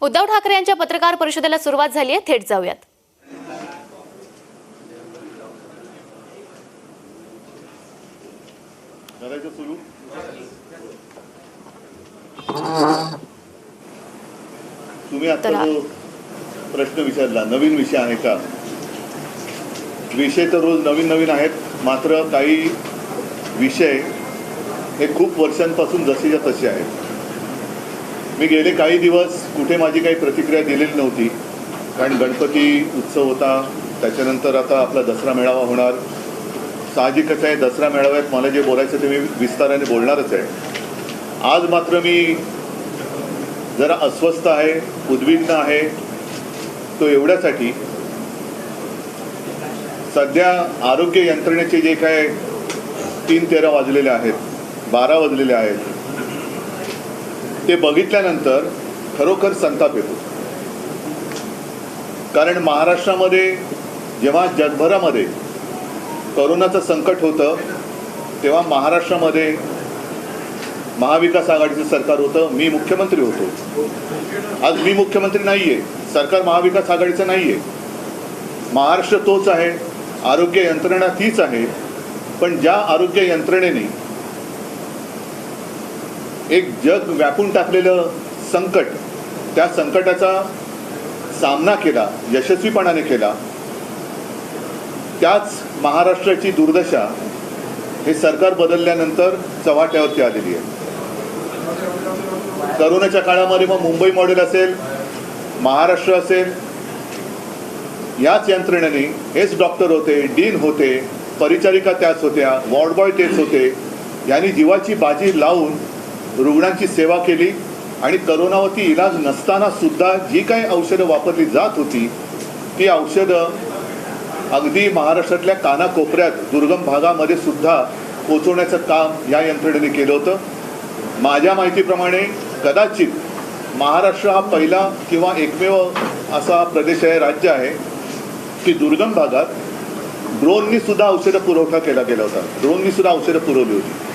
उद्धव ठाकरे यांच्या पत्रकार परिषदेला सुरुवात झाली आहे. थेट जाऊयात. तुम्ही आता जो प्रश्न विचारला नवीन विषय आहे का? विषय तर रोज नवीन नवीन आहेत, मात्र काही विषय हे खूप वर्षांपासून जसेच्या तसे आहेत. मी गेले काही दिवस कुठे माझी काही प्रतिक्रिया दिलेली नव्हती, कारण गणपती उत्सव होता, त्याच्यानंतर आता आपला दसरा मेळावा होणार. साहजिकच आहे, दसरा मेळाव्यात मला जे बोलायचं ते मी विस्ताराने बोलणारच आहे. आज मात्र मी जरा अस्वस्थ आहे, उद्विग्न आहे. तो एवढ्यासाठी, सध्या आरोग्य यंत्रणेचे जे काय 3:13 वाजलेले आहेत, 12 वाजलेले आहेत, ते बघितल्यानंतर खरोखर संताप येतो. कारण महाराष्ट्रामध्ये जेव्हा जगभरामध्ये कोरोनाचं संकट होतं, तेव्हा महाराष्ट्रामध्ये महाविकास आघाडीचं सरकार होतं, मी मुख्यमंत्री होतो. आज मी मुख्यमंत्री नाही आहे, सरकार महाविकास आघाडीचं नाही आहे. महाराष्ट्र तोच आहे, आरोग्य यंत्रणा तीच आहे. पण ज्या आरोग्य यंत्रणेने एक जग व्यापून टाकलेलं संकट, त्या संकटाचा सामना केला, यशस्वीपणाने केला, त्याच महाराष्ट्राची दुर्दशा हे सरकार बदलल्यानंतर चव्हाट्यावरती आलेली आहे. करोनाच्या काळामध्ये मग मुंबई मॉडेल असेल, महाराष्ट्र असेल, याच यंत्रणेने हेच डॉक्टर होते, डीन होते, परिचारिका त्याच होत्या, वॉर्ड बॉय तेच होते, यांनी जीवाची बाजी लावून रुग्णांची सेवा केली. आणि करोनावरती इलाज नसताना सुद्धा जी काही औषधं वापरली जात होती, ती औषधं अगदी महाराष्ट्रातल्या कानाकोपऱ्यात, दुर्गम भागामध्ये सुद्धा पोचवण्याचं काम या यंत्रणेने केलं होतं. माझ्या माहितीप्रमाणे कदाचित महाराष्ट्र हा पहिला किंवा एकमेव असा प्रदेश आहे, राज्य आहे, की दुर्गम भागात ड्रोननी सुद्धा औषधं पुरवठा केला गेला होता. ड्रोननी सुद्धा औषधं पुरवली होती.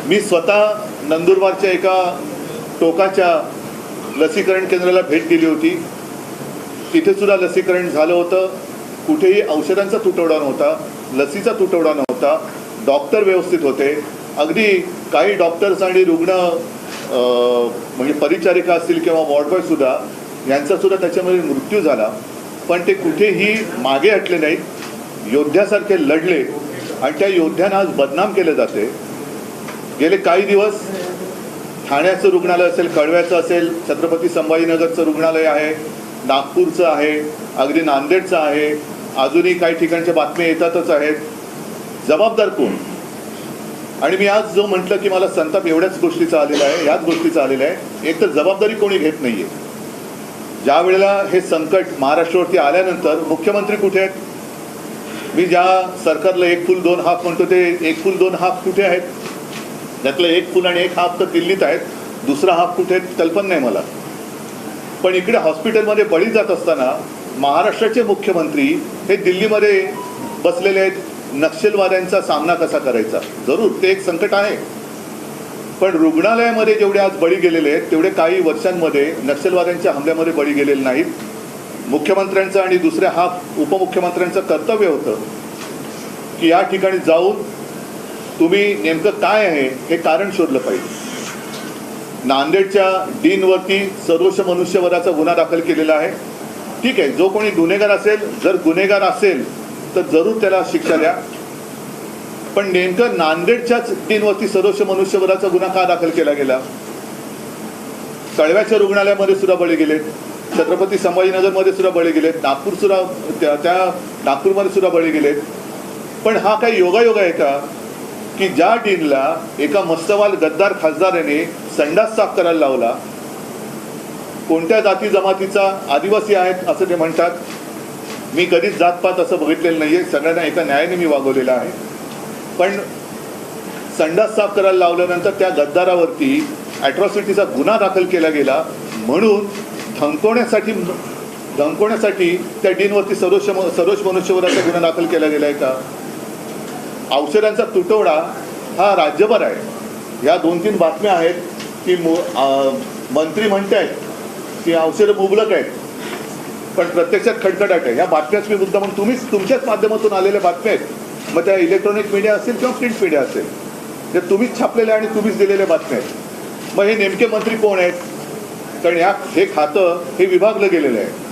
मी स्वतः नंदुरबारच्या एका टोकाच्या लसीकरण केंद्राला भेट दिली होती. तिथे सुद्धा लसीकरण झालं होतं. कुठेही औषधांचा तुटवडा नव्हता, लसीचा तुटवडा नव्हता, डॉक्टर व्यवस्थित होते. अगदी काही डॉक्टर्स आणि रुग्ण म्हणजे परिचारिका असतील किंवा वॉर्डबॉय सुद्धा, यांचासुद्धा त्याच्यामध्ये मृत्यू झाला. पण ते कुठेही मागे हटले नाहीत, योद्ध्यासारखे लढले. आणि त्या योद्ध्यांना आज बदनाम केलं जाते. गेले काही दिवस ठाण्याचं रुग्णालय असेल, कळव्याचं असेल, छत्रपती संभाजीनगरचं रुग्णालय आहे, नागपूरचं आहे, अगदी नांदेडचं आहे, अजूनही काही ठिकाणच्या बातम्या येतातच आहेत. जबाबदार कोण? आणि मी आज जो म्हटलं की मला संताप एवढ्याच गोष्टीचा आलेला आहे, याच गोष्टीचा आलेला आहे. एक तर जबाबदारी कोणी घेत नाही आहे. ज्या वेळेला हे संकट महाराष्ट्रावरती आल्यानंतर मुख्यमंत्री कुठे आहेत? मी ज्या सरकारला 1 फूल 2 हाफ म्हणतो, ते 1 फूल 2 हाफ कुठे आहेत? त्यातलं 1 फूल आणि 1 हाफ तर दिल्लीत आहेत, दुसरा हाफ कुठे आहेत कल्पना नाही मला. पण इकडे हॉस्पिटलमध्ये बळी जात असताना महाराष्ट्राचे मुख्यमंत्री हे दिल्लीमध्ये बसलेले आहेत. नक्षलवाद्यांचा सामना कसा करायचा? जरूर ते एक संकट आहे, पण रुग्णालयामध्ये जेवढे आज बळी गेलेले आहेत, तेवढे काही वर्षांमध्ये नक्षलवाद्यांच्या हमल्यामध्ये बळी गेलेले नाहीत. मुख्यमंत्र्यांचं आणि दुसऱ्या हाफ उपमुख्यमंत्र्यांचं कर्तव्य होतं की या ठिकाणी जाऊन तुम्ही नेमकं काय आहे हे कारण शोधलं पाहिजे. नांदेडच्या डीनवरती सर्वोच्च मनुष्यवधाचा गुन्हा दाखल केलेला आहे. ठीक आहे, जो कोणी गुन्हेगार असेल, जर गुन्हेगार असेल तर जरूर त्याला शिक्षा द्या. पण नेमकं नांदेडच्याच डीनवरती सर्वोच्च मनुष्यवधाचा गुन्हा का दाखल केला गेला? कळव्याच्या रुग्णालयामध्ये सुद्धा बळी गेलेत, छत्रपती संभाजीनगरमध्ये सुद्धा बळी गेलेत, नागपूर सुद्धा त्या नागपूरमध्ये सुद्धा बळी गेलेत. पण हा काही योगायोग आहे का की ज्या डीनला एका मस्तवाल गद्दार खासदाराने संडास साफ करायला लावला? कोणत्या जाती जमातीचा? आदिवासी आहेत असं ते म्हणतात. मी कधीच जातपात असं बघितलेलं नाही आहे, सगळ्यांना एका न्यायाने मी वागवलेला आहे. पण संडास साफ करायला लावल्यानंतर त्या गद्दारावरती ॲट्रॉसिटीचा गुन्हा दाखल केला गेला. म्हणून धमकवण्यासाठी त्या डीनवरती सर्वोच्च मनुष्यवधाचा गुन्हा दाखल केला गेला आहे का? औषधांचा तुटवडा हा राज्यभर आहे. या 2-3 बातम्या आहेत की मंत्री म्हणत आहेत की औषधं मुबलक आहेत, पण प्रत्यक्षात खडखडाट आहे. ह्या बातम्याच मी मुद्दा म्हणून तुम्हीच तुमच्याच माध्यमातून आलेल्या बातम्या आहेत. मग त्या इलेक्ट्रॉनिक मीडिया असेल किंवा प्रिंट मीडिया असेल, त्या तुम्हीच छापलेल्या आणि तुम्हीच दिलेल्या बातम्या आहेत. मग हे नेमके मंत्री कोण आहेत? कारण हे खातं हे विभागलं गेलेलं आहे.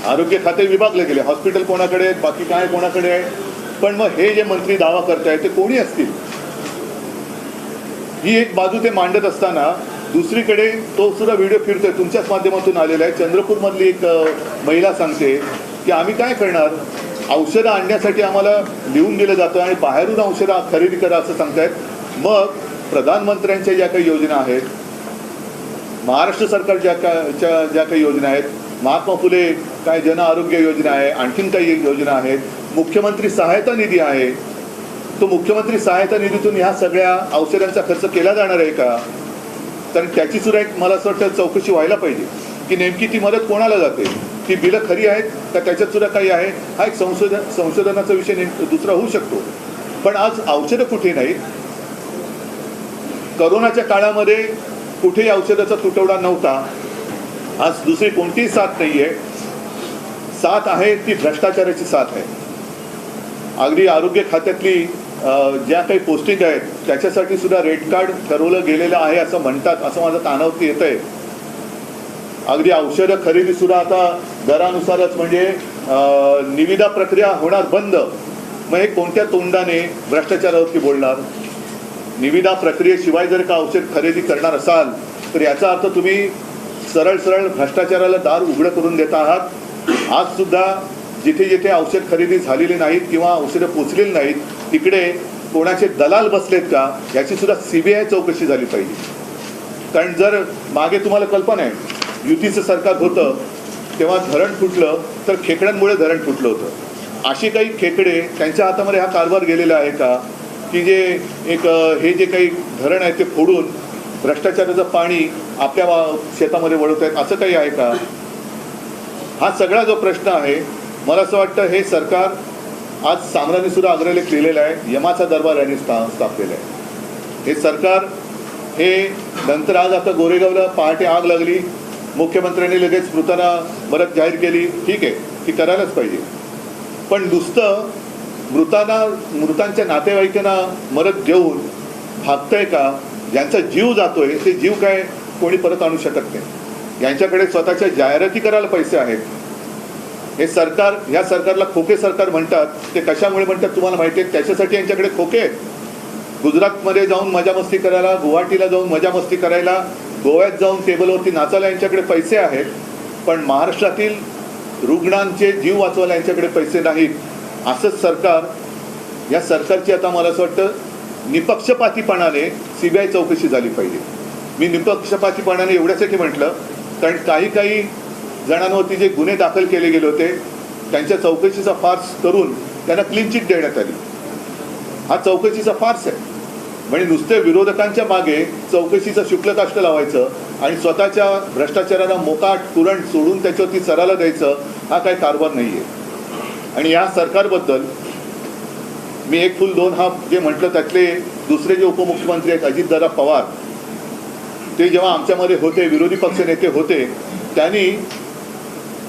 आरोग्य खाते विभागले गेले, हॉस्पिटल कोणाकडे आहेत, बाकी काय कोणाकडे आहे. पण मग हे जे मंत्री दावा करतायत ते कोणी असतील? ही एक बाजू ते मांडत असताना दुसरीकडे तो सुद्धा व्हिडिओ फिरतोय, तुमच्याच माध्यमातून आलेला आहे. चंद्रपूरमधली एक महिला सांगते की आम्ही काय करणार, औषधं आणण्यासाठी आम्हाला लिहून दिलं जातं आणि बाहेरून औषधं खरेदी करा असं सांगतायत. मग प्रधानमंत्र्यांच्या ज्या काही योजना आहेत, महाराष्ट्र सरकारच्या ज्या काही योजना आहेत, महात्मा फुले काय जन आरोग्य योजना आहे, आणखीन काही योजना आहेत, मुख्यमंत्री सहायता निधी आहे, तो मुख्यमंत्री सहायता निधीतून ह्या सगळ्या औषधांचा खर्च केला जाणार आहे का? तर त्याची सुद्धा एक मला असं वाटतं चौकशी व्हायला पाहिजे की नेमकी ती मदत कोणाला जाते, ती बिलं खरी आहेत का त्याच्यात सुद्धा काही आहे. हा एक संशोधनाचा विषय दुसरा होऊ शकतो. पण आज औषधं कुठे नाहीत. करोनाच्या काळामध्ये कुठेही औषधाचा तुटवडा नव्हता. आज दुसरी कोणतीही साथ नाही आहे. साथ आहे ती भ्रष्टाचाराची साथ आहे. अगदी आरोग्य खात्यातली ज्या काही पोस्टिंग आहेत त्याच्यासाठी सुद्धा रेट कार्ड ठरवलं गेलेलं आहे असं म्हणतात, असं माझं कानावरती येतं आहे. अगदी औषधं खरेदी सुद्धा आता दरानुसारच, म्हणजे निविदा प्रक्रिया होणार बंद. मग हे कोणत्या तोंडाने भ्रष्टाचारावरती बोलणार? निविदा प्रक्रियेशिवाय जर का औषध खरेदी करणार असाल तर याचा अर्थ तुम्ही सरळ सरळ भ्रष्टाचाराला दार उघडं करून देता आहात. आज सुद्धा जिथे जिथे औषध खरेदी झालेली नाहीत किंवा औषधं पोचलेली नाहीत तिकडे कोणाचे दलाल बसलेत का याची सुद्धा CBI चौकशी झाली पाहिजे. कारण जर मागे तुम्हाला कल्पना आहे युतीचं सरकार होतं तेव्हा धरण फुटलं तर खेकड्यांमुळे धरण फुटलं होतं. अशी काही खेकडे त्यांच्या हातामध्ये हा कारभार गेलेला आहे का की जे एक हे जे काही धरण आहे ते फोडून भ्रष्टाचाराचं पाणी आपल्या शेतामध्ये वळवत आहेत, असं काही आहे का? हा सगळा जो प्रश्न आहे, मला असं वाटतं हे सरकार आज सामनाने सुद्धा अग्रलेख लिहिलेला आहे, यमाचा दरबार यांनी स्थापलेला आहे. हे सरकार हे नंतर आज आता गोरेगावला पहाटे आग लागली, मुख्यमंत्र्यांनी लगेच मदत जाहीर केली, ठीक आहे, ती करायलाच पाहिजे. पण नुसतं मृतांच्या नातेवाईकांना मदत देऊन भागतंय का? ज्यांचा जीव जातोय ते जीव काय कोणी परत आणू शकत नाही. यांच्याकडे स्वतःच्या जाहिराती करायला पैसे आहेत. हे सरकार, या सरकारला खोके सरकार म्हणतात. ते कशामुळे म्हणतात तुम्हाला माहिती आहे? त्याच्यासाठी यांच्याकडे खोके आहेत. गुजरातमध्ये जाऊन मजामस्ती करायला, गुवाहाटीला जाऊन मजामस्ती करायला, गोव्यात जाऊन टेबलवरती नाचायला यांच्याकडे पैसे आहेत. पण महाराष्ट्रातील रुग्णांचे जीव वाचवायला यांच्याकडे पैसे नाहीत. असंच सरकार, या सरकारची आता मला असं वाटतं निपक्षपातीपणाने CBI चौकशी झाली पाहिजे. मी निपक्षपातीपणाने एवढ्यासाठी म्हटलं कारण काही जणांवरती जे गुन्हे दाखल केले गेले होते त्यांच्या चौकशीचा फार्स करून त्यांना क्लीन चिट देण्यात आली. हा चौकशीचा फार्स आहे. म्हणजे नुसते विरोधकांच्या मागे चौकशीचं शुक्लकाष्ट लावायचं आणि स्वतःच्या भ्रष्टाचाराला मोकाट कुरण सोडून त्याच्यावरती चराला द्यायचं, हा काही कारभार नाही आहे. आणि या सरकारबद्दल मी एक फुल दोन हाफ जे म्हटलं त्यातले दुसरे जे उपमुख्यमंत्री आहेत अजितदादा पवार, ते जेव्हा आमच्यामध्ये होते, विरोधी पक्ष नेते होते, त्यांनी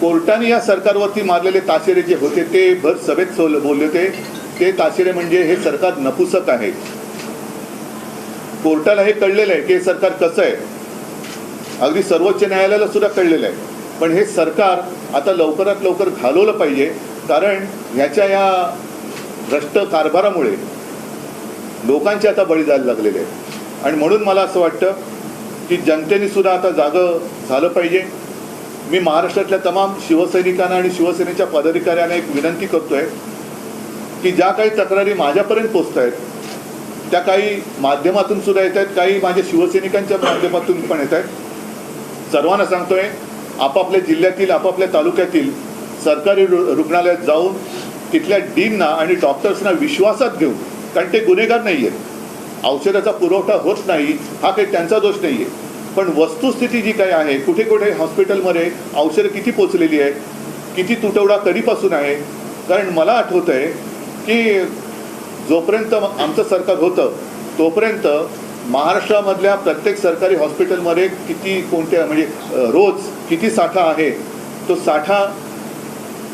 कोर्टाने या सरकारवरती मारलेले ताशेरे जे होते ते भर सभेत बोलले होते. ते ताशेरे म्हणजे हे सरकार नपुसक आहे. कोर्टाला हे कळलेलं आहे की हे सरकार कसं आहे. अगदी सर्वोच्च न्यायालयाला सुद्धा कळलेलं आहे. पण हे सरकार आता लवकरात लवकर घालवलं पाहिजे, कारण ह्याच्या या भ्रष्ट कारभारामुळे लोकांचे आता बळी जायला लागलेले आहेत. आणि म्हणून मला असं वाटतं की जनतेने सुद्धा आता जागं झालं पाहिजे. मी महाराष्ट्रातल्या तमाम शिवसैनिकांना आणि शिवसेनेच्या पदाधिकाऱ्यांना एक विनंती करतोय की ज्या काही तक्रारी माझ्यापर्यंत पोचत आहेत त्या काही माध्यमातून सुद्धा येत आहेत, काही माझ्या शिवसैनिकांच्या माध्यमातून पण येत आहेत. सर्वांना सांगतोय आपापल्या जिल्ह्यातील, आपापल्या तालुक्यातील सरकारी रुग्णालयात जाऊन तिथल्या डीनना आणि डॉक्टर्सना विश्वासात घेऊन, कारण ते गुन्हेगार नाही आहेत, औषधाचा पुरवठा होत नाही हा काही त्यांचा दोष नाही आहे, पण वस्तुस्थिती जी काही आहे, कुठे कुठे हॉस्पिटलमध्ये औषधं किती पोचलेली आहेत, किती तुटवडा कधीपासून आहे. कारण मला आठवतं आहे की जोपर्यंत आमचं सरकार होतं तोपर्यंत महाराष्ट्रामधल्या प्रत्येक सरकारी हॉस्पिटलमध्ये किती कोणत्या म्हणजे रोज किती साठा आहे, तो साठा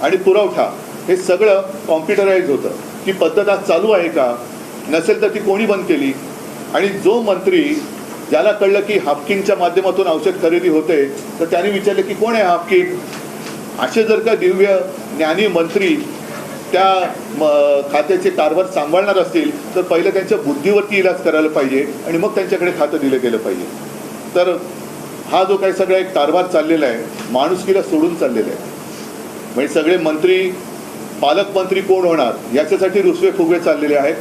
आणि पुरवठा हे सगळं कॉम्प्युटराईज होतं. ती पद्धत आज चालू आहे का? नसेल तर ती कोणी बंद केली? आणि जो मंत्री ज्याला कळलं की हाफकिनच्या माध्यमातून औषध खरेदी होते, तर त्याने विचारलं की कोण आहे हाफकिन? असे जर का दिव्य ज्ञानी मंत्री त्या खात्याचे कारभार सांभाळणार असतील तर पहिलं त्यांच्या बुद्धीवरती इलाज करायला पाहिजे आणि मग त्यांच्याकडे खातं दिलं गेलं पाहिजे. तर हा जो काही सगळा एक कारभार चाललेला आहे, माणुसकीला सोडून चाललेला आहे. म्हणजे सगळे मंत्री, पालकमंत्री कोण होणार याच्यासाठी रुसवे फुगवे चाललेले आहेत.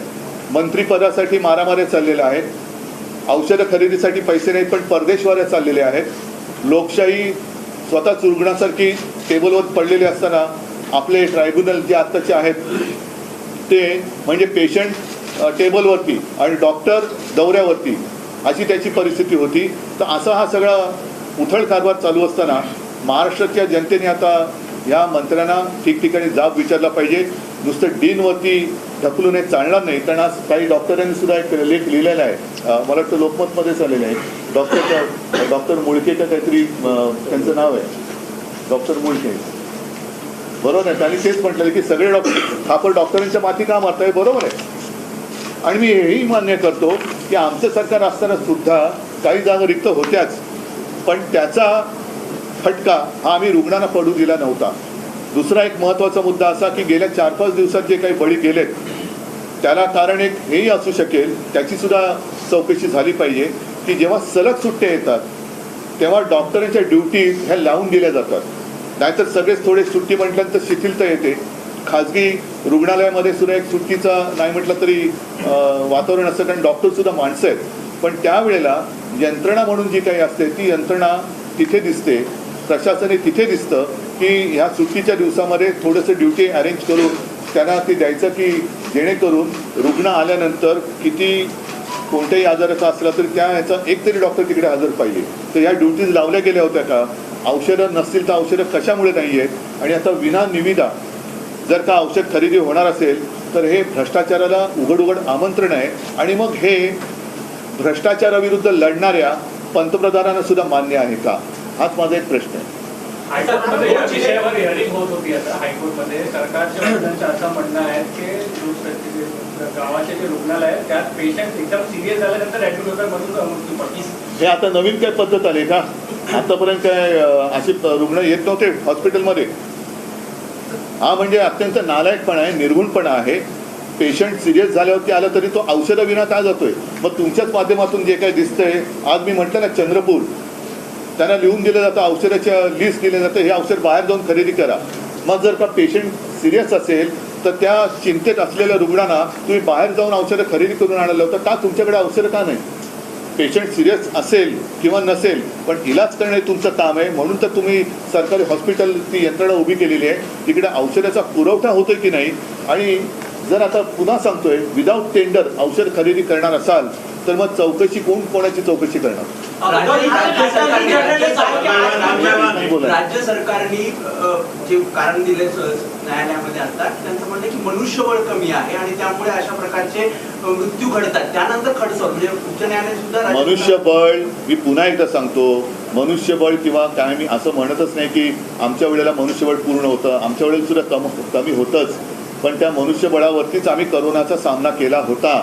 मंत्रीपदासाठी मारामाऱ्या चाललेल्या आहेत. औषधं खरेदीसाठी पैसे नाहीत पण परदेशवाऱ्या चाललेल्या आहेत. लोकशाही स्वतः चुरगणासारखी टेबलवर पडलेली असताना आपले ट्रायब्युनल जे आत्ताचे आहेत ते म्हणजे पेशंट टेबलवरती आणि डॉक्टर दौऱ्यावरती, अशी त्याची परिस्थिती होती. तर असा हा सगळा उथळ कारभार चालू असताना महाराष्ट्राच्या जनतेने आता या मंत्र्यांना ठिकठिकाणी जाब विचारला पाहिजे. नुसतं डीनवरती ढकलून हे चालणार नाही. कारण आज काही डॉक्टरांनी सुद्धा एक लेख लिहिलेला आहे, मला वाटतं लोकमतमध्येच आलेलं आहे. डॉक्टर मुळके का काहीतरी त्यांचं नाव आहे, डॉक्टर मुळके, बरोबर आहे. त्यांनी तेच म्हटलेलं की सगळे आपण डॉक्टरांच्या माथी का मारताय, बरोबर आहे. आणि मी हेही मान्य करतो की आमचं सरकार असताना सुद्धा काही जागा रिक्त होत्याच, पण त्याचा फटका हा आम्ही रुग्णांना पडू दिला नव्हता. दुसरा एक महत्त्वाचा मुद्दा असा की गेल्या 4-5 दिवसात जे काही बळी गेलेत त्याला कारण एक हेही असू शकेल, त्याचीसुद्धा चौकशी झाली पाहिजे की जेव्हा सलग सुट्ट्या येतात तेव्हा डॉक्टरांच्या ड्युटीज ह्या लावून दिल्या जातात. नाहीतर सगळेच थोडे सुट्टी म्हटल्यानंतर शिथिलता येते. खाजगी रुग्णालयामध्ये सुद्धा एक सुट्टीचा नाही म्हटलं तरी वातावरण असतं, कारण डॉक्टरसुद्धा माणसं आहेत. पण त्यावेळेला यंत्रणा म्हणून जी काही असते ती यंत्रणा तिथे दिसते, प्रशासनाने तिथे दिसतं की ह्या सुट्टीच्या दिवसामध्ये थोडंसं ड्युटी अरेंज करून त्यांना ते द्यायचं की जेणेकरून रुग्ण आल्यानंतर किती कोणत्याही आजाराचा असला तरी त्या ह्याचा एक तरी डॉक्टर तिकडे हजर पाहिजे. तर ह्या ड्युटीज लावल्या गेल्या होत्या का? औषधं नसतील तर औषधं कशामुळे नाही आहेत? आणि आता विना निविदा जर का औषध खरेदी होणार असेल तर हे भ्रष्टाचाराला उघड उघड आमंत्रण आहे. आणि मग हे भ्रष्टाचाराविरुद्ध लढणाऱ्या पंतप्रधानांना सुद्धा मान्य आहे का? हाच माझा एक प्रश्न आहे. हायकोर्टमध्ये या विषयावर हिअरिंग होत होती. आता हायकोर्टमध्ये सरकारच्या वकिलांचं असं म्हणणं आहे की गावाचे जे रुग्णालय आहे त्यात पेशंट एकदम सिरियस झाल्यानंतर ॲडमिट होतात म्हणून मृत्यू पडतो. हे आता नवीन काय पद्धत आली का? आतापर्यंत काय असे रुग्ण येत नव्हते हॉस्पिटलमध्ये? हा म्हणजे अत्यंत नालायकपणा आहे, निर्गुणपणा आहे. पेशंट सिरियस झाल्यावरती आलं तरी तो औषधाविना का जातोय? मग तुमच्याच माध्यमातून जे काही दिसतंय, आज मी म्हटलं ना चंद्रपूर, त्यांना लिहून दिलं जातं, औषधाच्या लिस्ट दिलं जातं, हे औषध बाहेर जाऊन खरेदी करा. मग जर का पेशंट सिरियस असेल तर त्या चिंतेत असलेल्या रुग्णांना तुम्ही बाहेर जाऊन औषधं खरेदी करून आणायला होतं का? तुमच्याकडे औषधं का नाही? पेशंट सिरियस असेल किंवा नसेल पण इलाज करणे तुमचं काम आहे. म्हणून तर तुम्ही सरकारी हॉस्पिटल ती यंत्रणा उभी केलेली आहे. तिकडे औषधाचा पुरवठा होतोय की नाही? आणि जर आता पुन्हा सांगतोय विदाऊट टेंडर औषध खरेदी करणार असाल तर मग चौकशी कोणाची चौकशी करणार? राज्य सरकारने जे कारण दिले न्यायालयामध्ये असतात त्यांचं म्हणणं की मनुष्यबळ कमी आहे आणि त्यामुळे अशा प्रकारचे मृत्यू घडतात. त्यानंतर खडसर म्हणजे उच्च न्यायालय सुद्धा मनुष्यबळ, मी पुन्हा एकदा सांगतो, मनुष्यबळ किंवा काय मी असं म्हणतच नाही की आमच्या वेळेला मनुष्यबळ पूर्ण होतं, आमच्या वेळेला सुद्धा कमी होतंच. पण त्या मनुष्यबळावरतीच आम्ही करोनाचा सामना केला होता.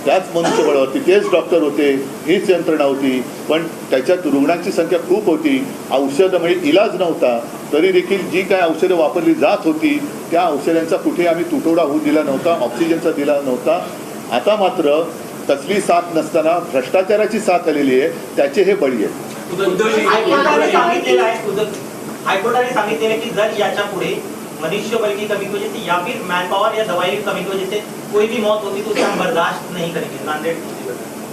त्याच मनुष्यबळावरती तेच डॉक्टर होते, हीच यंत्रणा होती. पण त्याच्यात रुग्णांची संख्या खूप होती, औषधं म्हणजे इलाज नव्हता. तरी देखील जी काय औषधं वापरली जात होती त्या औषधांचा कुठे आम्ही तुटवडा होऊ दिला नव्हता, ऑक्सिजनचा दिला नव्हता. आता मात्र तसली साथ नसताना भ्रष्टाचाराची साथ आलेली आहे, त्याचे हे बळी आहेत. हाईकोर्टाने सांगितलेलं की जर याच्या पुढे मनुष्यबल की कमी की वजह से या फिर मैन पावर या दवाई की कमी की वजह से कोई भी मौत होती तो उसे हम बर्दाश्त नहीं करेंगे.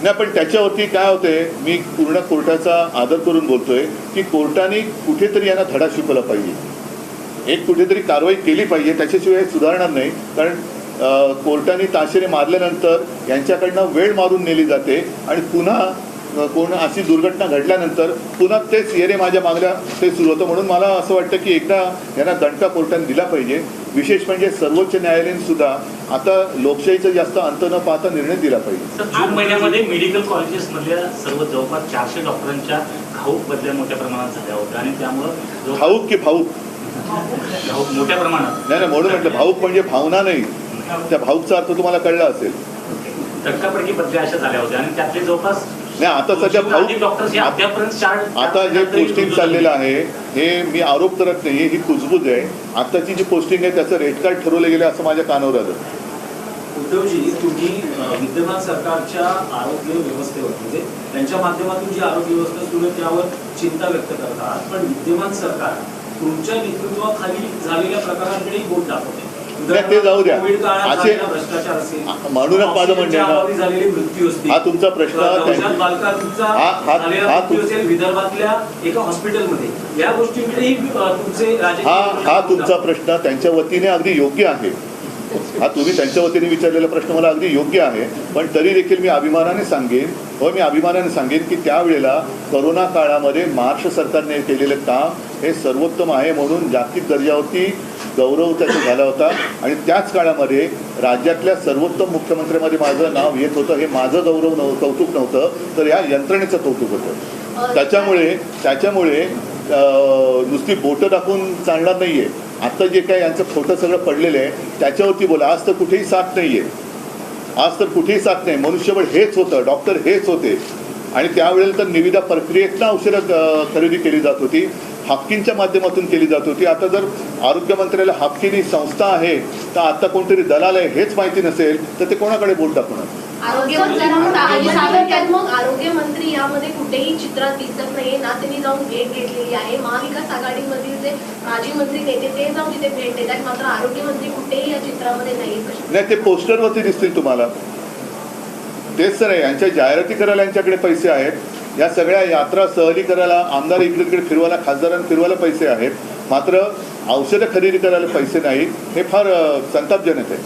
नाही, पण त्याच्यावरती काय होते, मी पूर्ण कोर्टाचा आदर करून बोलतोय की कोर्टाने कुठेतरी यांना धडा शिकवला पाहिजे, एक कुठेतरी कारवाई केली पाहिजे. त्याच्याशिवाय सुधारणार नाही. कारण कोर्टाने ताशेरे मारल्यानंतर यांच्याकडनं वेळ मारून नेली जाते आणि पुन्हा कोण अशी दुर्घटना घडल्यानंतर पुन्हा तेच येरे माझ्या मागल्या ते सुरू होतं. म्हणून मला असं वाटतं की एकदा यांना दणका कोर्टाने दिला पाहिजे. विशेष म्हणजे सर्वोच्च न्यायालयाने सुद्धा आता लोकशाहीचा जास्त अंत न पाहता निर्णय दिला पाहिजे. तर जून महिन्यामध्ये मेडिकल कॉलेजेसमधल्या सर्व जवळपास 400 डॉक्टरांच्या घाऊक बदल्या मोठ्या प्रमाणात झाल्या होत्या आणि त्यामुळं भाऊक की भाऊक घाऊक मोठ्या प्रमाणात नाही म्हणून म्हटलं भाऊक म्हणजे भावना नाही, त्या भाऊकचा अर्थ तुम्हाला कळला असेल. तडकाफडकी बदल्या अशा झाल्या होत्या आणि त्यातले जवळपास नाही आता सध्या डॉक्टर्स हे अद्यापर्यंत आता जे पोस्टिंग चाललेलं आहे हे मी आरोप करत नाही, ही कुजबूज आहे. आताची जी पोस्टिंग आहे त्याचं रेट कार्ड ठरवलं गेलं असं माझ्या कानावर आलं. उद्धवजी, तुम्ही विद्यमान सरकारच्या आरोग्य व्यवस्थेवर म्हणजे त्यांच्या माध्यमातून जी आरोग्य व्यवस्था सुरू आहे त्यावर चिंता व्यक्त करत आहात, पण विद्यमान सरकार तुमच्या नेतृत्वाखाली झालेल्या प्रकारांकडे बोट दाखवते. ते जाऊ द्या. कोविड काळात असे झालेला भ्रष्टाचार असेल, म्हणूनच माझं म्हणणं आहे ऑक्सिजनच्या झालेली मृत्यू असतील, हा तुमचा प्रश्न नवजात बालकांचा झालेला मृत्यू असेल विदर्भातल्या एका हॉस्पिटलमध्ये, या गोष्टींकडेही तुमचे हा तुमचा प्रश्न त्यांच्या वतीने अगदी योग्य आहे. हा तुम्ही त्यांच्या वतीने विचारलेला प्रश्न मला अगदी योग्य आहे, पण तरी देखील मी अभिमानाने सांगेन की त्यावेळेला करोना काळामध्ये महाराष्ट्र सरकारने केलेलं काम हे सर्वोत्तम आहे म्हणून जागतिक दर्जावरती गौरव त्याचा झाला होता. आणि त्याच काळामध्ये राज्यातल्या सर्वोत्तम मुख्यमंत्र्यांमध्ये माझं नाव येत होतं. हे माझं कौतुक नव्हतं, तर या यंत्रणेचं कौतुक होतं. त्याच्यामुळे नुसती बोटं टाकून चालणार नाही आहे. आत्ता जे काय यांचं खोटं सगळं पडलेलं आहे त्याच्यावरती बोला. आज तर कुठेही साथ नाही आहे. मनुष्यबळ हेच होतं, डॉक्टर हेच होते. आणि त्यावेळेला तर निविदा प्रक्रियेतनं औषधं खरेदी केली जात होती, हाफकिनच्या माध्यमातून केली जात होती. आता जर आरोग्य मंत्र्याला हाफकिन ही संस्था आहे तर आता कोणतरी दलाल आहे हेच माहिती नसेल तर ते कोणाकडे बोट दाखवणार. आरोग्यमंत्री यामध्ये कुठेही चित्रात दिसत नाहीये ना. त्यांनी जाऊन भेट घेतलेली आहे. महाविकास आघाडीमधील जे माजी मंत्री नेते ते जाऊन तिथे भेट देतात, मात्र आरोग्यमंत्री कुठेही या चित्रामध्ये नाही. ते पोस्टरवरती दिसतील तुम्हाला. तेच तर आहे, यांच्या जाहिराती करायला यांच्याकडे पैसे आहेत. या सगळ्या यात्रा सहली करायला आमदार इकडे तिकडे फिरवायला, खासदारांना फिरवायला पैसे आहेत, मात्र औषधं खरेदी करायला पैसे नाही. हे फार संतापजनक आहे.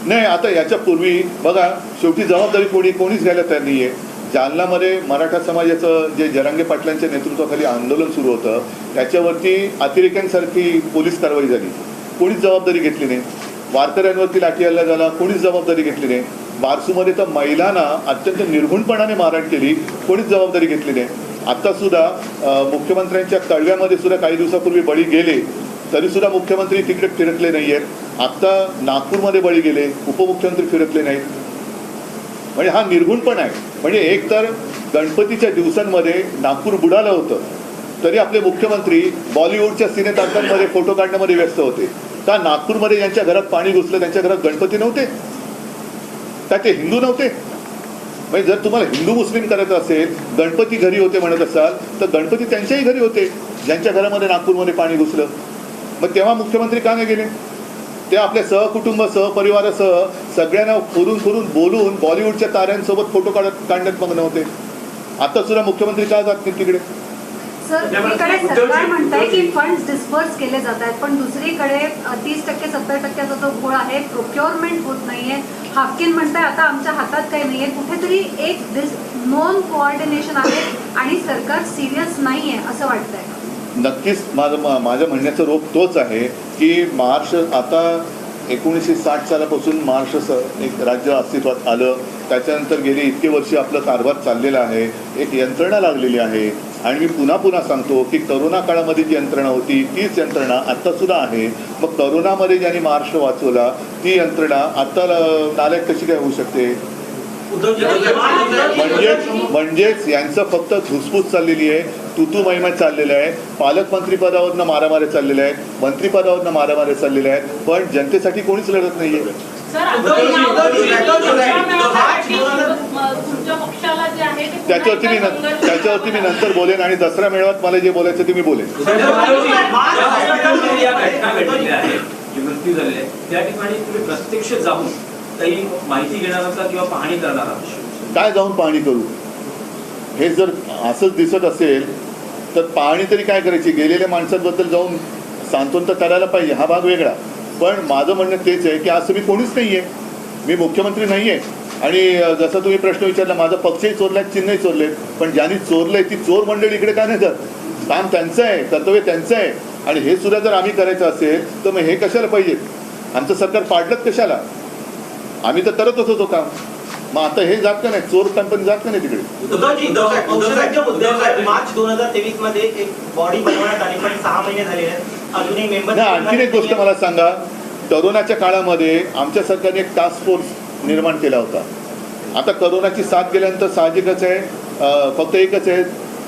नाही आता याच्या पूर्वी बघा शेवटी जबाबदारी कोणीच घ्यायला तयार नाही आहे. जालनामध्ये मराठा समाजाचं जे जरांगे पाटलांच्या नेतृत्वाखाली आंदोलन सुरू होतं त्याच्यावरती अतिरेक्यांसारखी पोलीस कारवाई झाली, कोणीच जबाबदारी घेतली नाही. वारकऱ्यांवरती लाठी हल्ला झाला, कोणीच जबाबदारी घेतली नाही. बारसूमध्ये तर महिलांना अत्यंत निर्घुणपणाने मारहाण केली, कोणीच जबाबदारी घेतली नाही. आत्तासुद्धा मुख्यमंत्र्यांच्या कळव्यामध्ये सुद्धा काही दिवसापूर्वी बळी गेले तरीसुद्धा मुख्यमंत्री तिकडे फिरकले नाही आहेत. आत्ता नागपूरमध्ये बळी गेले, उपमुख्यमंत्री फिरकले नाहीत. म्हणजे हा निर्घुणपणा आहे. म्हणजे एक तर गणपतीच्या दिवसांमध्ये नागपूर बुडालं होतं तरी आपले मुख्यमंत्री बॉलिवूडच्या सिनेतारकांमध्ये फोटो काढण्यामध्ये व्यस्त होते. का नागपूरमध्ये ज्यांच्या घरात पाणी घुसलं त्यांच्या घरात गणपती नव्हते का? ते हिंदू नव्हते? म्हणजे जर तुम्हाला हिंदू मुस्लिम करायचं असेल, गणपती घरी होते म्हणत असाल तर गणपती त्यांच्याही घरी होते ज्यांच्या घरामध्ये नागपूरमध्ये पाणी घुसलं. मग तेव्हा मुख्यमंत्री का नाही गेले? ते आपल्या सहकुटुंब सहपरिवारासह सगळ्यांना फिरून बोलून बॉलिवूडच्या ताऱ्यांसोबत फोटो काढण्यात मग्न होते. आता सुद्धा मुख्यमंत्री का जात नाही तिकडे? सर, एकीकडे सरकार म्हणतंय की फंड्स डिस्पर्स केले जात आहेत, पण दुसरीकडे 30% 70%चा जो घोळ आहे प्रोक्युअरमेंट होत नाहीये. हाफकिन म्हणताय आता आमच्या हातात काही नाहीये. कुठेतरी एक नॉन कोऑर्डिनेशन आहे आणि सरकार सिरियस नाहीये असं वाटतंय. नक्कीच माझ्या म्हणण्याचा रोख तोच आहे की महाराष्ट्र आता 1960 सालापासून महाराष्ट्र एक राज्य अस्तित्वात आलं. त्याच्यानंतर गेली इतके वर्ष आपलं कारभार चाललेला आहे, एक यंत्रणा लागलेली आहे. आणि मी पुन्हा सांगतो की करोना काळामध्ये जी यंत्रणा होती तीच यंत्रणा आत्तासुद्धा आहे. मग करोनामध्ये ज्यांनी महाराष्ट्र वाचवला ती यंत्रणा आत्ता नालायक कशी काय होऊ शकते? म्हणजेच यांचं फक्त धुसफूस चाललेली आहे, तुतू महिमा चाललेला आहे. पालकमंत्रीपदावरनं मारामाऱ्या चाललेल्या आहेत, मंत्रिपदावरनं मारामाऱ्या चाललेल्या आहेत, पण जनतेसाठी कोणीच लढत नाहीये. त्याच्यावरती मी नंतर बोलेन आणि दसरा मेळाव्यात मला जे बोलायचं ते मी बोलेन. मृत्यू झालेला आहे त्या ठिकाणी तुम्ही प्रत्यक्ष जाऊन काही माहिती घेणारा किंवा पाहणी करणारा? काय जाऊन पाहणी करू? हे जर असंच दिसत असेल तर पाहणी तरी काय करायची? गेलेल्या माणसांबद्दल जाऊन सांत्वन तर करायला पाहिजे, हा भाग वेगळा. पण माझं म्हणणं तेच आहे की आज मी कोणीच नाही आहे, मी मुख्यमंत्री नाही आहे. आणि जसं तुम्ही प्रश्न विचारला, माझा पक्षही चोरलाय, चिन्हही चोरलेत, पण ज्यांनी चोरलंय ती चोर मंडळी इकडे काय नाही जात? काम त्यांचं आहे, कर्तव्य त्यांचं आहे. आणि हे सुद्धा जर आम्ही करायचं असेल तर मग हे कशाला पाहिजेत? आमचं सरकार पाडलंच कशाला? आम्ही तर करतच होतो काम. मग आता हे जात का नाही? चोर कंपनी जात का नाही तिकडे? औषधाच्या मुद्द्यावर मार्च 2023 मध्ये एक बॉडी बनवण्यात आली, पण 6 महिने झालेले आहेत, अजूनही मेंबर. नाही, आणखीन एक गोष्ट मला सांगा. करोनाच्या काळामध्ये आमच्या सरकारने एक टास्क फोर्स निर्माण केला होता. आता करोनाची साथ गेल्यानंतर साहजिकच आहे, फक्त एकच आहे,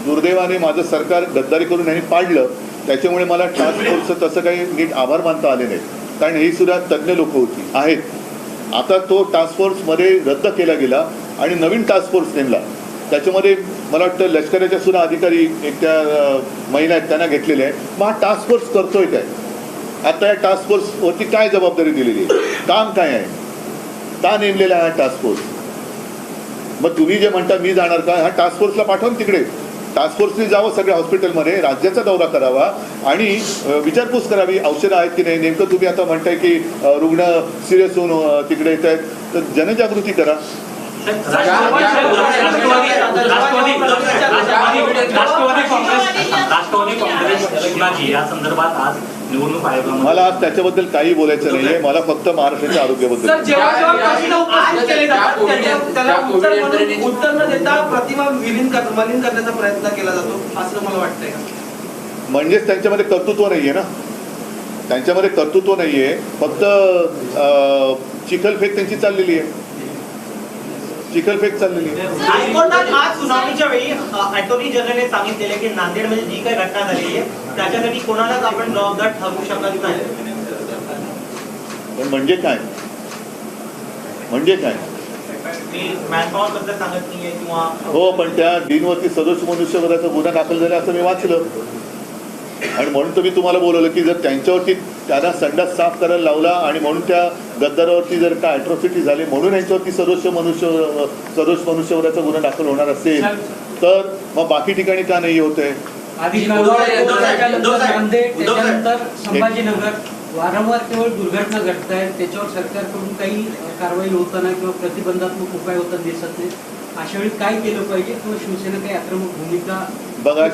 दुर्दैवाने माझं सरकार गद्दारी करून यांनी पाडलं. त्याच्यामुळे मला टास्क फोर्सचं तसं काही नीट आभार मानता आले नाही, कारण ही सुद्धा तज्ज्ञ लोक होती आहेत. आता तो टास्क फोर्समध्ये रद्द केला गेला आणि नवीन टास्क फोर्स नेमला. त्याच्यामध्ये मला वाटतं लष्कराच्या सुद्धा अधिकारी एक त्या महिला आहेत त्यांना घेतलेले आहे. मग हा टास्क फोर्स करतोय काय? आता या टास्क फोर्सवरती काय जबाबदारी दिलेली आहे? काम काय आहे? का नेमलेला आहे हा टास्क फोर्स? मग तुम्ही जे म्हणता मी जाणार का? हा टास्क फोर्सला पाठवा ना तिकडे. टास्क फोर्सने जावं सगळ्या हॉस्पिटलमध्ये, राज्याचा दौरा करावा आणि विचारपूस करावी औषधं आहेत की नाही. नेमकं तुम्ही आता म्हणताय की रुग्ण सिरियस होऊन तिकडे येत आहेत, तर जनजागृती करा. राष्ट्रवादी काँग्रेस शिवराजी या संदर्भात आज निवडणूक आयोगामध्ये मला आज त्याच्याबद्दल काही बोलायचं नाहीये. मला फक्त महाराष्ट्राच्या आरोग्याबद्दल. उत्तर न देता प्रतिमा मलिन करण्याचा प्रयत्न केला जातो असं मला वाटतंय का? म्हणजेच त्यांच्यामध्ये कर्तृत्व नाहीये ना, त्यांच्यामध्ये कर्तृत्व नाहीये, फक्त चिखलफेक त्यांची चाललेली आहे. चिखलफेक चाललेली आहे. हायकोर्टात आज सुनावणीच्या वेळी अटॉर्नी जनरलने सांगितलेले की नांदेडमध्ये जी काही घटना झालेली आहे त्याच्यासाठी कोणालाच आपण जबाबदार ठरवू शकत नाही. पण म्हणजे काय? म्हणजे काय? मी मॅनपॉवर बद्दल सांगत नाहीये किंवा हो, पण त्या डीनवरती सदोष मनुष्यवधाचा गुन्हा दाखल झाला असं मी वाचलं. आणि म्हणून तर मी तुम्हाला बोलवलं की जर त्यांच्यावरती त्यांना संडास साफ करायला लावला आणि म्हणून त्या गद्दारावरती जर का अॅट्रॉसिटी झाली म्हणून यांच्यावरती सदोष मनुष्यवधाचा गुन्हा दाखल होणार असेल तर मग बाकी ठिकाणी का नाही होतंय? त्याच्यानंतर संभाजीनगर वारंवार केवळ दुर्घटना घडत आहेत, त्याच्यावर सरकारकडून काही कारवाई होताना किंवा प्रतिबंधात्मक उपाय होताना दिसत नाही. अशा वेळी काय केलं पाहिजे किंवा शिवसेना काही आक्रमक भूमिका? बघा,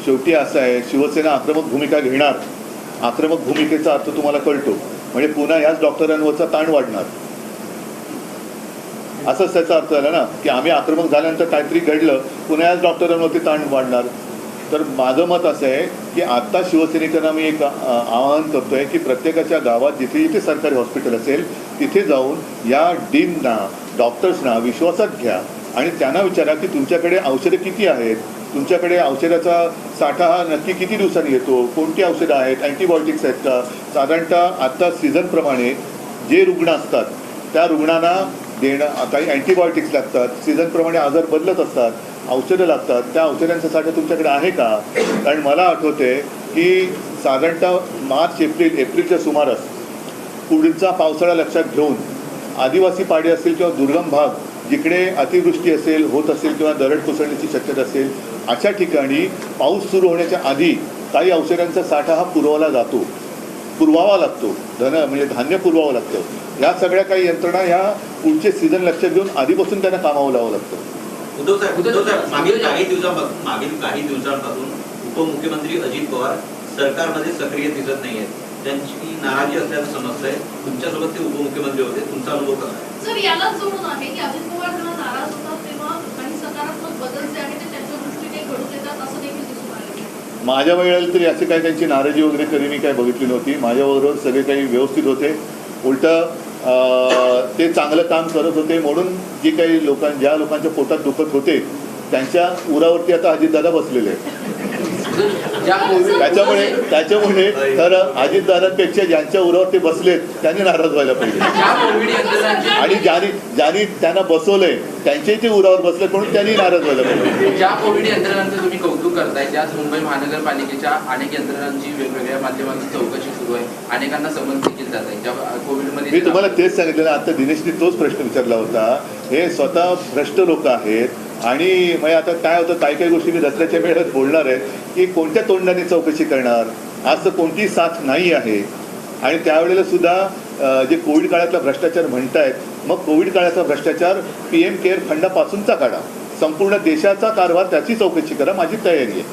शेवटी असं आहे, शिवसेना आक्रमक भूमिका घेणार. आक्रमक भूमिकेचा अर्थ तुम्हाला कळतो, म्हणजे पुन्हा याच डॉक्टरांवरचा ताण वाढणार, असंच त्याचा अर्थ झाला ना, की आम्ही आक्रमक झाल्यानंतर काहीतरी घडलं पुन्हा याच डॉक्टरांवरती ताण वाढणार. तर माझं मत असं आहे की आत्ता शिवसैनिकांना मी एक आवाहन करतोय की प्रत्येकाच्या गावात जिथे जिथे सरकारी हॉस्पिटल असेल तिथे जाऊन या डीनना, डॉक्टर्सना विश्वासात घ्या आणि त्यांना विचारा की तुमच्याकडे औषधं किती आहेत, तुमच्याकडे औषधाचा साठा हा नक्की किती दिवसांनी येतो, कोणती औषधं आहेत, अँटीबायोटिक्स आहेत का. साधारणतः आत्ता सीझनप्रमाणे जे रुग्ण असतात त्या रुग्णांना देणं, काही अँटीबायोटिक्स लागतात, सीझनप्रमाणे आजार बदलत असतात, औषधं लागतात, त्या औषधांचा साठा तुमच्याकडे आहे का? कारण मला आठवते की साधारणतः मार्च एप्रिलच्या सुमारास पुढचा पावसाळा लक्षात घेऊन आदिवासी पाडे असतील किंवा दुर्गम भाग जिकडे अतिवृष्टी असेल होत असेल किंवा दरड कोसळण्याची शक्यता असेल अशा ठिकाणी पाऊस सुरू होण्याच्या आधी काही औषधांचा साठा हा पुरवावा लागतो. म्हणजे धान्य पुरवावं लागतं. ह्या सगळ्या काही यंत्रणा ह्या पुढचे सीझन लक्षात घेऊन आधीपासून त्यांना कामावं लावावं लागतं. उद्धव साहेब, मागील काही दिवसांपासून उपमुख्यमंत्री अजित पवार सरकारमध्ये सक्रिय दिसत नाहीयेत. त्यांची नाराजी असल्याचं समजतंय. तुमच्यासोबत ते उपमुख्यमंत्री होते, तुमचा अनुभव कसा आहे? सर, याला जोडून आहे की अजित पवार जेव्हा नाराज होतात तेव्हा काही सकारात्मक बदल जे आहेत ते त्यांच्या दृष्टीने घडून येतात असं देखील दिसून आलं. माझ्या वेळेला तरी अशी काही त्यांची नाराजी वगैरे कधी मी काही बघितली नव्हती. माझ्याबरोबर सगळे काही व्यवस्थित होते. उलटं ते चांगलं काम करत होते म्हणून जी काही ज्या लोकांच्या पोटात दुखत होते त्यांच्या उरावरती आता अजितदादा बसलेले आहेत. त्याच्यामुळे तर अजितदादांपेक्षा ज्यांच्या उरावरती बसलेत त्यांनी नाराज व्हायला पाहिजे आणि ज्यांनी त्यांना बसवलंय त्यांच्याही ते उरावर बसले म्हणून त्यांनी नाराज व्हायला पाहिजे. ज्या कोविड यंत्रणांचं तुम्ही कौतुक करताय त्याच मुंबई महानगरपालिकेच्या अनेक यंत्रणांची वेगवेगळ्या माध्यमातून चौकशी सुरू आहे. अनेकांना समज देखील जात आहे. ज्या कोविडमध्ये मी तुम्हाला तेच सांगितलं. आता दिनेशने तोच प्रश्न विचारला होता. हे स्वतः भ्रष्ट लोक आहेत आणि मग आता काय होतं, काही गोष्टी मी दसऱ्याच्या वेळेत बोलणार आहे की कोणत्या तोंडाने चौकशी करणार. आज तर कोणतीही साथ नाही आहे. आणि त्यावेळेला सुद्धा जे कोविड काळातला भ्रष्टाचार म्हणतायत, मग कोविड काळाचा भ्रष्टाचार PM केअर फंडापासूनचा काढा, संपूर्ण देशाचा कारभार त्याची चौकशी करा, माझी तयारी आहे.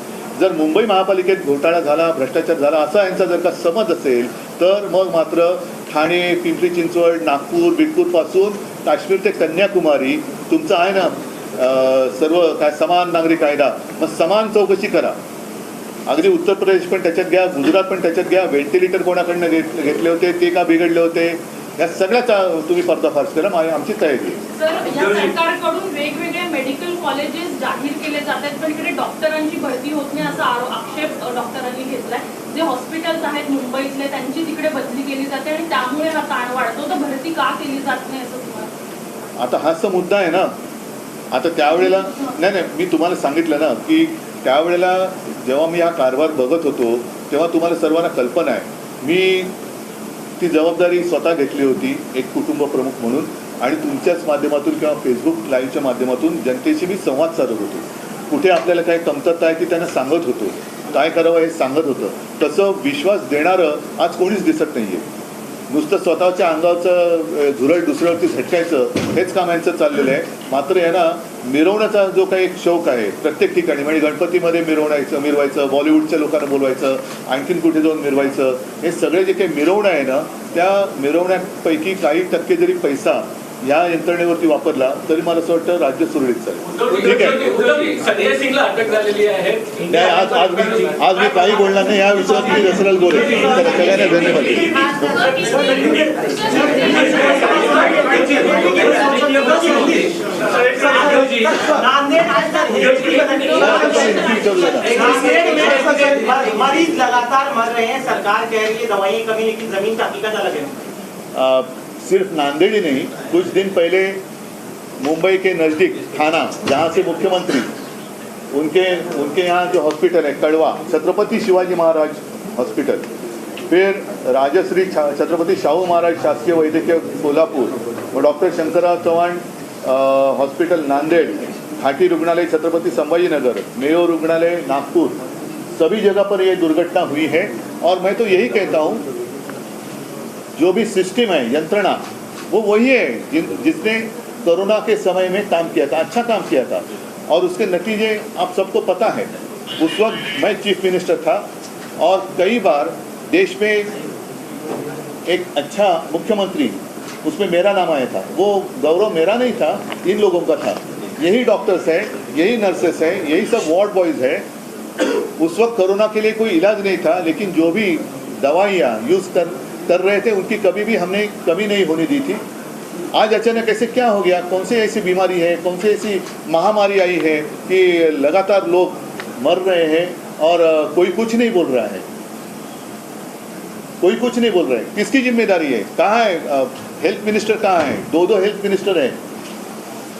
जर मुंबई महापालिकेत घोटाळा झाला, भ्रष्टाचार झाला असा यांचा जर का समज असेल तर मग मात्र ठाणे, पिंपरी चिंचवड, नागपूर, बीडपूरपासून काश्मीर ते कन्याकुमारी तुमचं आहे ना सर्व काय समान नागरी कायदा, मग समान चौकशी करा. अगदी उत्तर प्रदेश पण त्याच्यात घ्या, गुजरात पण त्याच्यात घ्या. व्हेंटिलेटर कोणाकडनं घेतले होते, ते का बिघडले होते, या सगळ्याचा तुम्ही पर्दाफाश करा. आमची तयारी आहे. सर, या सरकारकडून वेगवेगळे मेडिकल कॉलेजेस जाहीर केले जात आहेत, पण इकडे डॉक्टरांची भरती होत नाही असा आक्षेप डॉक्टरांनी घेतलाय. जे हॉस्पिटल्स आहेत मुंबईतले त्यांची तिकडे बदली केली जाते आणि त्यामुळे हा ताण वाढतो. तर भरती का केली जात नाही असं तुम्हाला? आता हाच तर मुद्दा आहे ना. आता त्यावेळेला नाही, मी तुम्हाला सांगितलं ना की त्यावेळेला जेव्हा मी हा कारभार बघत होतो तेव्हा तुम्हाला सर्वांना कल्पना आहे, मी ती जबाबदारी स्वतः घेतली होती एक कुटुंब प्रमुख म्हणून, आणि तुमच्याच माध्यमातून किंवा फेसबुक लाईव्हच्या माध्यमातून जनतेशी मी संवाद साधत होतो. कुठे आपल्याला काही कमतरता आहे ती त्यांना सांगत होतो, काय करावं हे सांगत होतं. तसं विश्वास देणारं आज कोणीच दिसत नाही आहे. नुसतं स्वतःच्या अंगावरचं झुरळ दुसऱ्यावरती झटकायचं हेच काम यांचं चाललेलं आहे. मात्र यांना मिरवण्याचा जो काही एक शौक आहे प्रत्येक ठिकाणी, म्हणजे गणपतीमध्ये मिरवायचं, बॉलिवूडच्या लोकांना बोलवायचं, आणखीन कुठे जाऊन मिरवायचं, हे सगळे जे काही मिरवणं आहे ना, त्या मिरवण्यापैकी काही टक्के जरी पैसा या यंत्रणेवरती वापरला तरी मला असं वाटतं राज्य सुरळीत चालेल. ठीक आहे. संजय सिंगला अटक झालेली आहे. नाही, आज मी काही बोलणार नाही. या विषयावर मी दसराला बोलेन. सगळ्यांना धन्यवाद. मरीज लगातार मर रहे हैं, सरकार कह रही है दवाइयाँ कमी, लेकिन जमीन की हकीकत अलग है. सिर्फ नांदेड़ ही नहीं, कुछ दिन पहले मुंबई के नज़दीक थाना, जहाँ से मुख्यमंत्री उनके यहाँ जो हॉस्पिटल है कड़वा, छत्रपति शिवाजी महाराज हॉस्पिटल, फिर राजश्री छत्रपति शाहू महाराज शासकीय वैद्यकीय कोल्हापुर, और डॉक्टर शंकरराव चव्हाण हॉस्पिटल नांदेड़, घाटी रुग्णालय छत्रपति संभाजीनगर, मेयो रुग्णालय नागपुर, सभी जगह पर ये दुर्घटना हुई है. और मैं तो यही कहता हूँ, जो भी सिस्टम है, यंत्रणा, वो वही है जिसने कोरोना के समय में काम किया था, अच्छा काम किया था, और उसके नतीजे आप सबको पता है. उस वक्त मैं चीफ मिनिस्टर था और कई बार देश में एक अच्छा मुख्यमंत्री, उसमें मेरा नाम आया था. वो गौरव मेरा नहीं था, इन लोगों का था. यही डॉक्टर्स हैं, यही नर्सेस हैं, यही सब वार्ड बॉयज़ हैं. उस वक्त कोरोना के लिए कोई इलाज नहीं था, लेकिन जो भी दवाइयाँ यूज़ कर रहे थे उनकी कभी भी हमने कमी नहीं होने दी थी. आज अचानक ऐसे क्या हो गया, कौन सी ऐसी बीमारी है, कौन सी ऐसी महामारी आई है कि लगातार लोग मर रहे हैं और कोई कुछ नहीं बोल रहा है. कोई कुछ नहीं बोल रहा है. किसकी जिम्मेदारी है? कहाँ है हेल्थ मिनिस्टर? कहाँ है? दो हेल्थ मिनिस्टर हैं,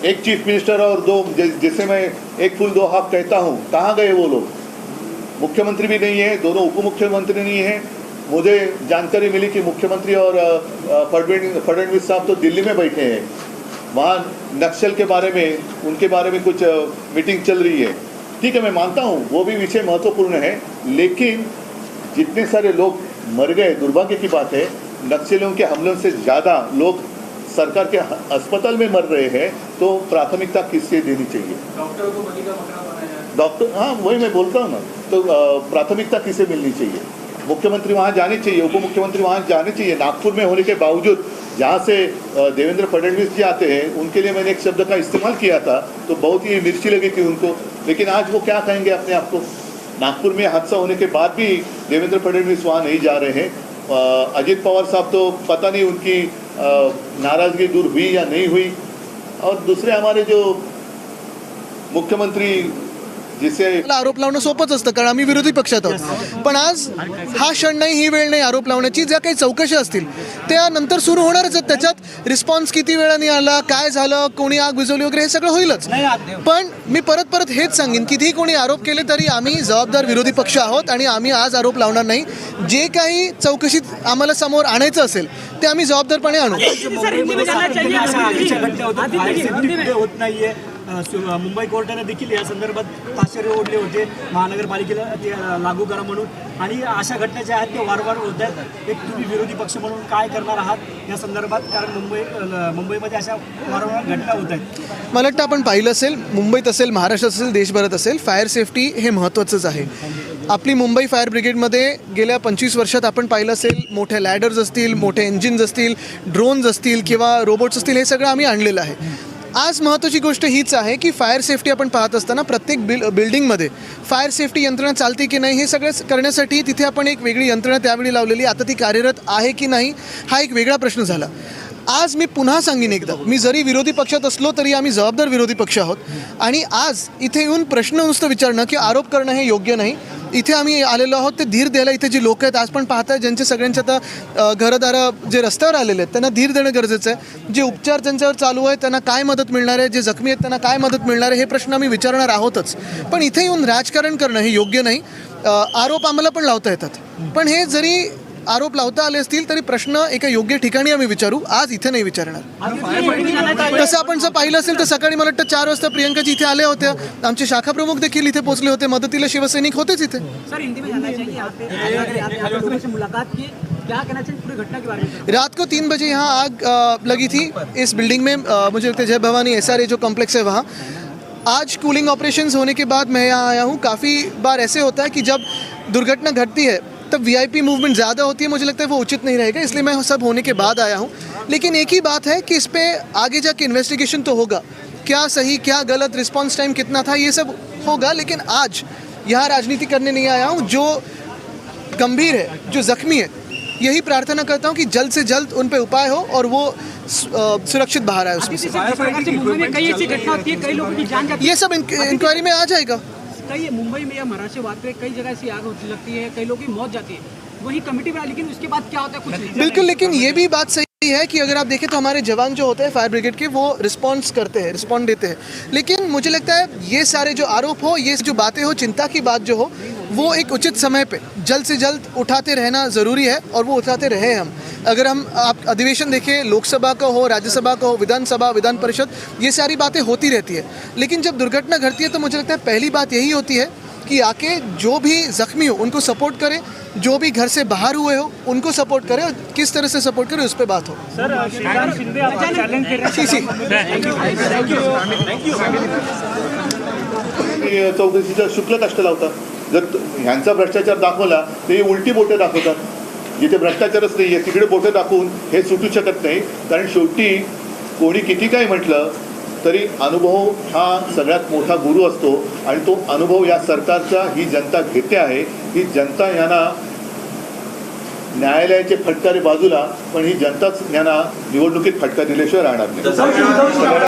एक चीफ मिनिस्टर और दो, जिसे मैं एक फूल दो हाथ कहता हूँ. कहाँ गए वो लोग? मुख्यमंत्री भी नहीं है, दोनों उप मुख्यमंत्री नहीं है. मुझे जानकारी मिली कि मुख्यमंत्री और फडणवीस साहब तो दिल्ली में बैठे हैं, वहाँ नक्सल के बारे में, उनके बारे में कुछ मीटिंग चल रही है. ठीक है, मैं मानता हूँ वो भी विषय महत्वपूर्ण है, लेकिन जितने सारे लोग मर गए, दुर्भाग्य की बात है. नक्सलियों के हमलों से ज़्यादा लोग सरकार के अस्पताल में मर रहे हैं, तो प्राथमिकता किससे देनी चाहिए? डॉक्टर को बलि का बकरा बनाया. डॉक्टर, हाँ वही मैं बोलता हूँ ना. तो प्राथमिकता किसे मिलनी चाहिए? मुख्यमंत्री वहाँ जाने चाहिए, उप मुख्यमंत्री वहाँ जाने चाहिए. नागपुर में होने के बावजूद जहाँ से देवेंद्र फडणवीस जी आते हैं, उनके लिए मैंने एक शब्द का इस्तेमाल किया था तो बहुत ही मिर्ची लगी थी उनको. लेकिन आज वो क्या कहेंगे अपने आप को? नागपुर में हादसा होने के बाद भी देवेंद्र फडणवीस वहाँ नहीं जा रहे हैं. अजित पवार साहब तो पता नहीं उनकी नाराज़गी दूर हुई या नहीं हुई. और दूसरे हमारे जो मुख्यमंत्री, जिसे आरोप लावणं सोपंच असतं कारण आम्ही विरोधी पक्षात आहोत. पण आज हा क्षण नाही, ही वेळ नाही आरोप लावण्याची. ज्या काही चौकशी असतील त्या नंतर सुरू होणारच आहेत. त्याच्यात रिस्पॉन्स किती वेळाने आला, काय झालं, कोणी आग विझवली वगैरे हे सगळं होईलच. पण मी परत हेच सांगेन, कितीही कोणी आरोप केले तरी आम्ही जबाबदार विरोधी पक्ष आहोत आणि आम्ही आज आरोप लावणार नाही. जे काही चौकशीत आम्हाला समोर आणायचं असेल ते आम्ही जबाबदारपणे आणू. मुंबई कोर्टाने देखील या संदर्भात ताशेरे ओढले होते महानगरपालिकेला ते लागू करा म्हणून, आणि अशा घटना ज्या आहेत त्या वारंवार होत आहेत. एक तुम्ही विरोधी पक्ष म्हणून काय करणार आहात या संदर्भात, कारण मुंबईमध्ये अशा वारंवार घटना होत आहेत. मला वाटतं आपण पाहिलं असेल, मुंबईत असेल, महाराष्ट्रात असेल, देशभरात असेल, फायर सेफ्टी हे महत्त्वाचंच आहे. आपली मुंबई फायर ब्रिगेडमध्ये गेल्या 25 वर्षात आपण पाहिलं असेल, मोठ्या लॅडर्स असतील, मोठे इंजिन्स असतील, ड्रोन्स असतील किंवा रोबोट्स असतील, हे सगळं आम्ही आणलेलं आहे. आज महत्त्वाची गोष्ट हीच आहे की फायर सेफ्टी आपण पाहत असताना प्रत्येक बिल्डिंगमध्ये फायर सेफ्टी यंत्रणा चालते की नाही हे सगळं करण्यासाठी तिथे आपण एक वेगळी यंत्रणा त्यावेळी लावलेली. आता ती कार्यरत आहे की नाही हा एक वेगळा प्रश्न झाला. आज मी पुन्हा सांगेन एकदा, मी जरी विरोधी पक्षात असलो तरी आम्ही जबाबदार विरोधी पक्ष आहोत, आणि आज इथे येऊन प्रश्न नुसतं विचारणं की आरोप करणं हे योग्य नाही. इथे आम्ही आलेलो आहोत ते धीर द्यायला. इथे जी लोक आहेत आज पण पाहताय, ज्यांचे सगळ्यांचे आता घरदारं जे रस्त्यावर आलेले आहेत त्यांना धीर देणं गरजेचं आहे. जे उपचार त्यांच्यावर चालू आहे त्यांना काय मदत मिळणार आहे, जे जखमी आहेत त्यांना काय मदत मिळणार आहे, हे प्रश्न आम्ही विचारणार आहोतच. पण इथे येऊन राजकारण करणं हे योग्य नाही. आरोप आम्हाला पण लावता येतात, पण हे जरी आरोप लावता आले असतील तरी प्रश्न एका योग्य ठिकाणी आम्ही विचारू, आज इथे नाही विचारणार. तसं आपण जर पाहिलं असेल तर सकाळी मला वाटतं 4 वाजता प्रियंकाजी इथे आल्या होत्या, आमचे शाखा प्रमुख देखील इथे पोहोचले होते, मदतीला शिवसैनिक होतेच इथे. रात को 3 बजे यहाँ आग लगी थी इस बिल्डिंग में, मुझे लगता है जय भवानी SRA जो कॉम्प्लेक्स है वहाँ. आज कूलिंग ऑपरेशंस होने के बाद मैं यहाँ आया हूँ. काफ़ी बार ऐसे होता है कि जब दुर्घटना घटती है तब VIP मूवमेंट ज़्यादा होती है, मुझे लगता है वो उचित नहीं रहेगा, इसलिए मैं सब होने के बाद आया हूँ. लेकिन एक ही बात है कि इस पर आगे जाके इन्वेस्टिगेशन तो होगा, क्या सही क्या गलत, रिस्पॉन्स टाइम कितना था, ये सब होगा. लेकिन आज यहाँ राजनीति करने नहीं आया हूँ. जो गंभीर है, जो जख्मी है, यही प्रार्थना करता हूँ कि जल्द से जल्द उन पर उपाय हो और वो सुरक्षित बाहर आए उसमें से. ये सब इंक्वायरी में आ जाएगा. कई मुंबई में या महाराष्ट्र पे कई जगह ऐसी आग होती लगती है, कई लोगों की मौत जाती है, वही कमेटी बना, लेकिन उसके बाद क्या होता है कुछ नहीं. बिल्कुल, लेकिन ये भी बात सही है कि अगर आप देखें तो हमारे जवान जो होते हैं फायर ब्रिगेड के, वो रिस्पॉन्स करते हैं, रिस्पॉन्ड देते हैं. लेकिन मुझे लगता है ये सारे जो आरोप हो, ये जो बातें हो, चिंता की बात जो हो, वो एक उचित समय पे जल्द से जल्द उठाते रहना ज़रूरी है, और वो उठाते रहे हम. अगर हम आप अधिवेशन देखें, लोकसभा का हो, राज्यसभा का हो, विधानसभा, विधान परिषद, ये सारी बातें होती रहती है. लेकिन जब दुर्घटना घटती है तो मुझे लगता है पहली बात यही होती है कि आके जो भी जख्मी हो उनको सपोर्ट करें, जो भी घर से बाहर हुए हो उनको सपोर्ट करें, और किस तरह से सपोर्ट करें उस पर बात हो. चौकशीचा शुक्ल कष्ट लावतात. जर ह्यांचा भ्रष्टाचार दाखवला तर हे उलटी बोटे दाखवतात. जिथे भ्रष्टाचारच नाही आहे तिकडे बोटे दाखवून हे सुटू शकत नाही. कारण शेवटी कोणी किती काय म्हटलं तरी अनुभव हा सगळ्यात मोठा गुरु असतो, आणि तो अनुभव या सरकारचा ही जनता घेते आहे. ही जनता यांना न्यायालयाचे फटकारे बाजूला, पण ही जनताच यांना निवडणुकीत फटका दिल्याशिवाय राहणार नाही.